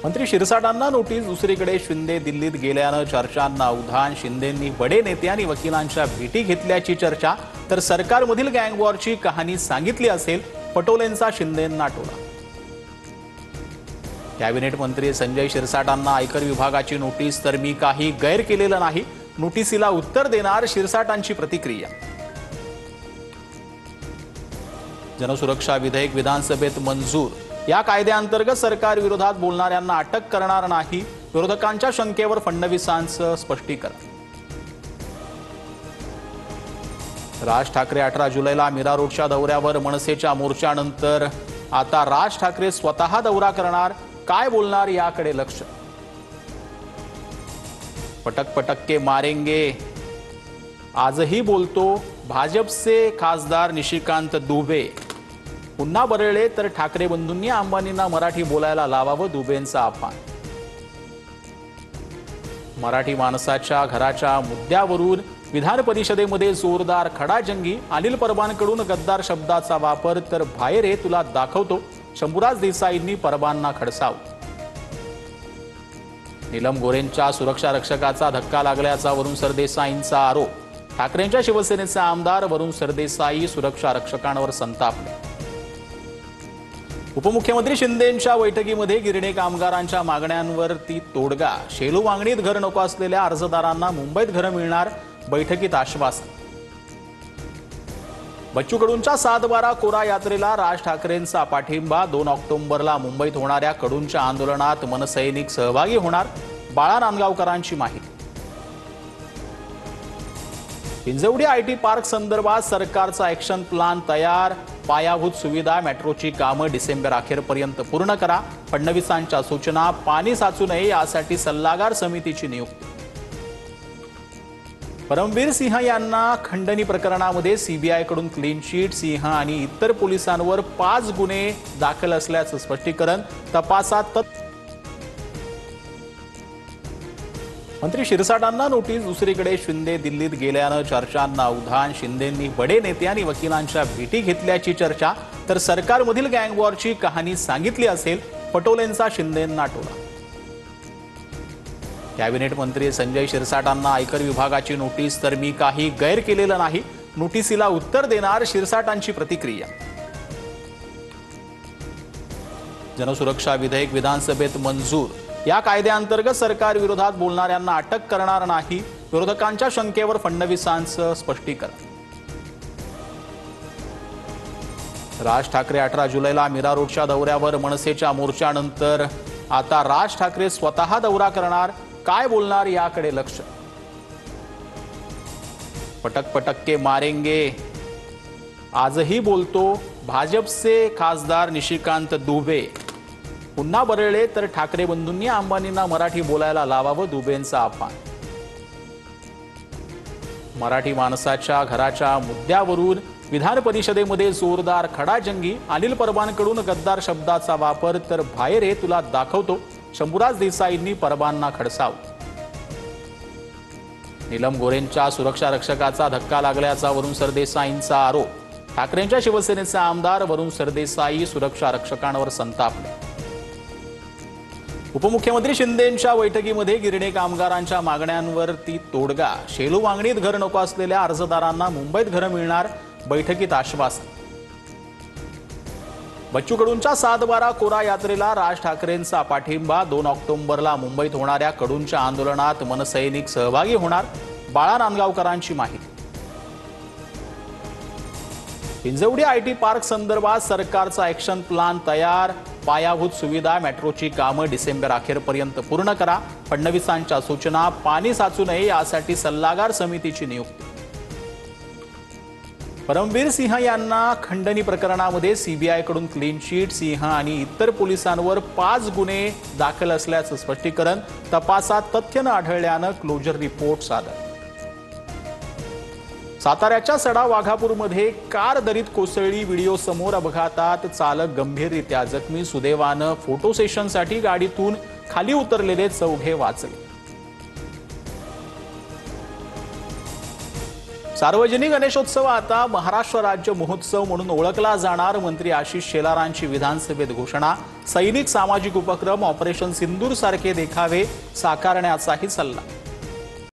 मंत्री शिरसाटांना नोटीस. दुसरीकडे शिंदे दिल्लीत गेल्यानं चर्चांना उधाण. शिंदेंनी बडे नेते आणि वकिलांच्या भेटी घेतल्याची चर्चा. तर सरकारमधील गँगवॉरची कहाणी सांगितली असेल, पटोलेंचा शिंदेंना टोला. कॅबिनेट मंत्री संजय शिरसाटांना आयकर विभागाची नोटीस. तर मी काही गैर केलेलं नाही, नोटीसीला उत्तर देणार, शिरसाटांची प्रतिक्रिया. जनसुरक्षा विधेयक विधानसभेत मंजूर. या कायद्याअंतर्गत सरकार विरोधात बोलणाऱ्यांना अटक करणार नाही. विरोधकांच्या शंकेवर फडणवीसांचं स्पष्टीकरण. राज ठाकरे 18 जुलैला मीरा रोडच्या दौऱ्यावर. मनसेच्या मोर्चानंतर आता राज ठाकरे स्वतः दौरा करणार. काय बोलणार याकडे लक्ष. पटक पटक के मारेंगे आजही बोलतो भाजपचे खासदार निशिकांत दुबे. पुन्हा बरळले तर ठाकरे बंधूंनी अंबानींना मराठी बोलायला लावावं, दुबेंचं आव्हान. मराठी माणसाच्या घराच्या मुद्द्यावरून विधान परिषदेमध्ये जोरदार खडाजंगी. अनिल परबांकडून गद्दार शब्दाचा वापर. तर बाहेर ये तुला दाखवतो, शंभूराज देसाईंनी परबांना खडसावलं. नीलम गोरेंच्या सुरक्षा रक्षकाचा धक्का लागल्याचा वरुण सरदेसाईंचा आरोप. ठाकरेंच्या शिवसेनेचे आमदार वरुण सरदेसाई सुरक्षा रक्षकांवर संतापले. उपमुख्यमंत्री शिंदेंच्या बैठकीमध्ये गिरणी कामगारांच्या मागण्यांवरती तोडगा. शेलू वांगणीत घर नको असलेल्या अर्जदारांना मुंबईत घरं मिळणार, बैठकीत आश्वासन. बच्चू कडूंच्या 7/12 कोरा यात्रेला राज ठाकरेंचा पाठिंबा. 2 ऑक्टोबरला मुंबईत होणाऱ्या कडूंच्या आंदोलनात मनसैनिक सहभागी होणार, बाळा नांदगावकरांची माहिती. हिंजवडी आयटी पार्क संदर्भात सरकारचा ॲक्शन प्लॅन तयार. पायाभूत सुविधा मेट्रोची कामं डिसेंबर अखेरपर्यंत पूर्ण करा. फडणवीसांच्या सूचना. पाणी साचू नये यासाठी सल्लागार समितीची नियुक्ती. परमवीर सिंह यांना खंडणी प्रकरणामध्ये सीबीआयकडून क्लीन चिट. सिंह आणि इतर पोलिसांवर 5 गुन्हे दाखल असल्याचं स्पष्टीकरण. तपासात मंत्री शिरसाटांना नोटीस. दुसरीकडे शिंदे दिल्लीत गेल्यानं चर्चांना उधाण. शिंदेंनी बडे नेते आणि वकिलांच्या भेटी घेतल्याची चर्चा. तर सरकारमधील गँगवॉरची कहाणी सांगितली असेल, पटोलेंचा शिंदेंना टोला. कॅबिनेट मंत्री संजय शिरसाटांना आयकर विभागाची नोटीस. तर मी काही गैर केलेलं नाही, नोटीसीला उत्तर देणार, शिरसाटांची प्रतिक्रिया. जनसुरक्षा विधेयक विधानसभेत मंजूर. या कायद्याअंतर्गत सरकार विरोधात बोलणाऱ्यांना अटक करणार नाही. विरोधकांच्या शंकेवर फडणवीसांचं स्पष्टीकरण. राज ठाकरे 18 जुलैला मीरा रोडच्या दौऱ्यावर. मनसेच्या मोर्चानंतर आता राज ठाकरे स्वतः दौरा करणार. काय बोलणार याकडे लक्ष. पटक पटक के मारेंगे आजही बोलतो भाजपचे खासदार निशिकांत दुबे. पुन्हा बरळले तर ठाकरे बंधूंनी अंबानींना मराठी बोलायला लावावं, दुबेंचं आव्हान. मराठी माणसाच्या घराच्या मुद्द्यावरून विधान परिषदेमध्ये जोरदार खडाजंगी. अनिल परबांकडून गद्दार शब्दाचा वापर. तर बाहेर ये तुला दाखवतो, शंभूराज देसाईंनी परबांना खडसावलं. नीलम गोरेंच्या सुरक्षा रक्षकाचा धक्का लागल्याचा वरुण सरदेसाईंचा आरोप. ठाकरेंच्या शिवसेनेचे आमदार वरुण सरदेसाई सुरक्षा रक्षकांवर संतापले. उपमुख्यमंत्री शिंदेंच्या बैठकीमध्ये गिरणी कामगारांच्या मागण्यांवरती तोडगा. शेलू वांगणीत घर नको असलेल्या अर्जदारांना मुंबईत घरं मिळणार, बैठकीत आश्वासन. बच्चू कडूंच्या 7/12 कोरा यात्रेला राज ठाकरेंचा पाठिंबा. 2 ऑक्टोबरला मुंबईत होणाऱ्या कडूंच्या आंदोलनात मनसैनिक सहभागी होणार, बाळा नांदगावकरांची माहिती. हिंजवडी आयटी पार्क संदर्भात सरकारचा ॲक्शन प्लॅन तयार. पायाभूत सुविधा मेट्रोची कामं डिसेंबर अखेरपर्यंत पूर्ण करा. फडणवीसांच्या सूचना. पाणी साचू नये यासाठी सल्लागार समितीची नियुक्ती. परमवीर सिंह यांना खंडणी प्रकरणामध्ये सीबीआयकडून क्लीन चिट. सिंह आणि इतर पोलिसांवर 5 गुन्हे दाखल असल्याचं स्पष्टीकरण. तपासात तथ्य न आढळल्यानं क्लोजर रिपोर्ट सादर. साताऱ्याच्या सडा वाघापूरमध्ये कार दरीत कोसळली. व्हिडिओ समोर. अपघातात चालक गंभीररित्या जखमी. सुदैवानं फोटो सेशनसाठी गाडीतून खाली उतरलेले 4 वाचले. सार्वजनिक गणेशोत्सव आता महाराष्ट्र राज्य महोत्सव म्हणून ओळखला जाणार. मंत्री आशिष शेलारांची विधानसभेत घोषणा. सैनिक सामाजिक उपक्रम ऑपरेशन सिंदूर सारखे देखावे साकारण्याचाही सल्ला.